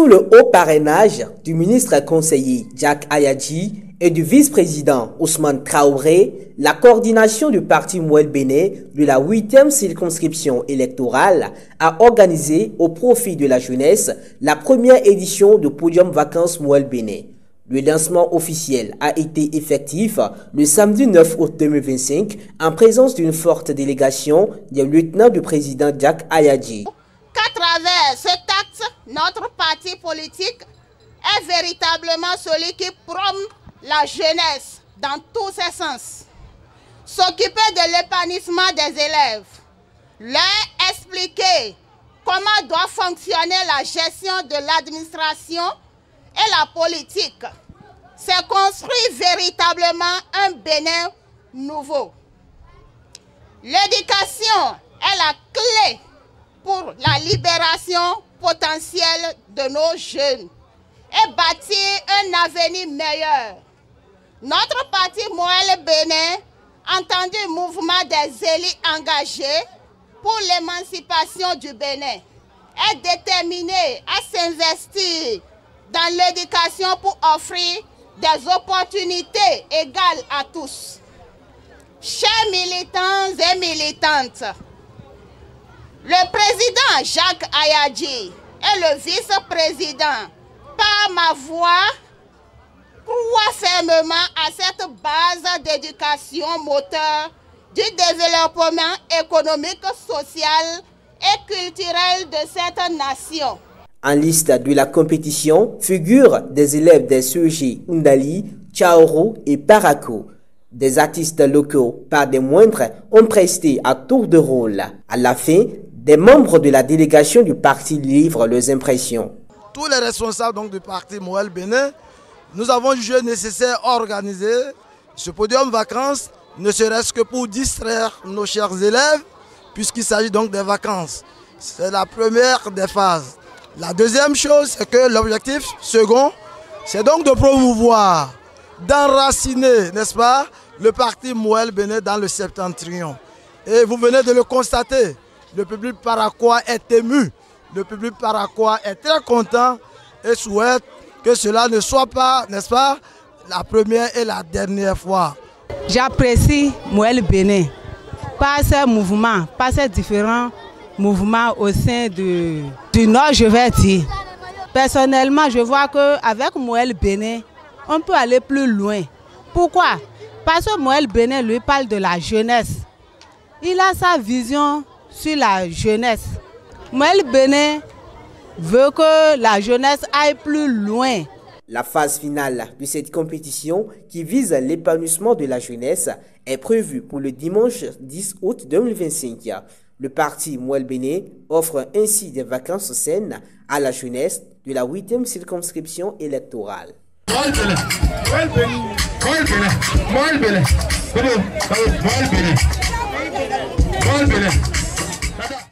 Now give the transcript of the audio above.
Sous le haut parrainage du ministre conseiller Jack Ayadji et du vice-président Ousmane Traoré, la coordination du parti Mouel Béné de la 8e circonscription électorale a organisé au profit de la jeunesse la première édition de Podium Vacances Mouel Béné. Le lancement officiel a été effectif le samedi 9 août 2025 en présence d'une forte délégation du lieutenant du président Jack Ayadji. Qu'à travers cet acte, notre parti politique est véritablement celui qui prône la jeunesse dans tous ses sens. S'occuper de l'épanouissement des élèves, leur expliquer comment doit fonctionner la gestion de l'administration et la politique, c'est construire véritablement un Bénin nouveau. L'éducation est la clé pour la libération potentielle de nos jeunes et bâtir un avenir meilleur. Notre parti Mouel Béné, entendu mouvement des élus engagés pour l'émancipation du Bénin, est déterminé à s'investir dans l'éducation pour offrir des opportunités égales à tous. Chers militants et militantes, le président Jack Ayadji et le vice-président, par ma voix, croient fermement à cette base d'éducation moteur du développement économique, social et culturel de cette nation. En liste de la compétition figurent des élèves des CEG Oundali, Tchaoro et Paraco. Des artistes locaux, par des moindres, ont presté à tour de rôle. À la fin, des membres de la délégation du parti livrent leurs impressions. Tous les responsables donc, du parti Mouel Béné, nous avons jugé nécessaire à organiser ce podium vacances, ne serait-ce que pour distraire nos chers élèves, puisqu'il s'agit donc des vacances. C'est la première des phases. La deuxième chose, c'est que l'objectif second, c'est donc de promouvoir, d'enraciner, n'est-ce pas, le parti Mouel Béné dans le septentrion. Et vous venez de le constater, le public paraquois est ému, le public paraquois est très content et souhaite que cela ne soit pas, n'est-ce pas, la première et la dernière fois. J'apprécie Mouel Béné par ces mouvements, par ces différents mouvements au sein du Nord, je vais dire. Personnellement, je vois qu'avec Mouel Béné, on peut aller plus loin. Pourquoi? Parce que Mouel Béné lui parle de la jeunesse. Il a sa vision sur la jeunesse. Mouel Béné veut que la jeunesse aille plus loin. La phase finale de cette compétition qui vise l'épanouissement de la jeunesse est prévue pour le dimanche 10 août 2025. Le parti Mouel Béné offre ainsi des vacances saines à la jeunesse de la 8e circonscription électorale. Mouel Béné.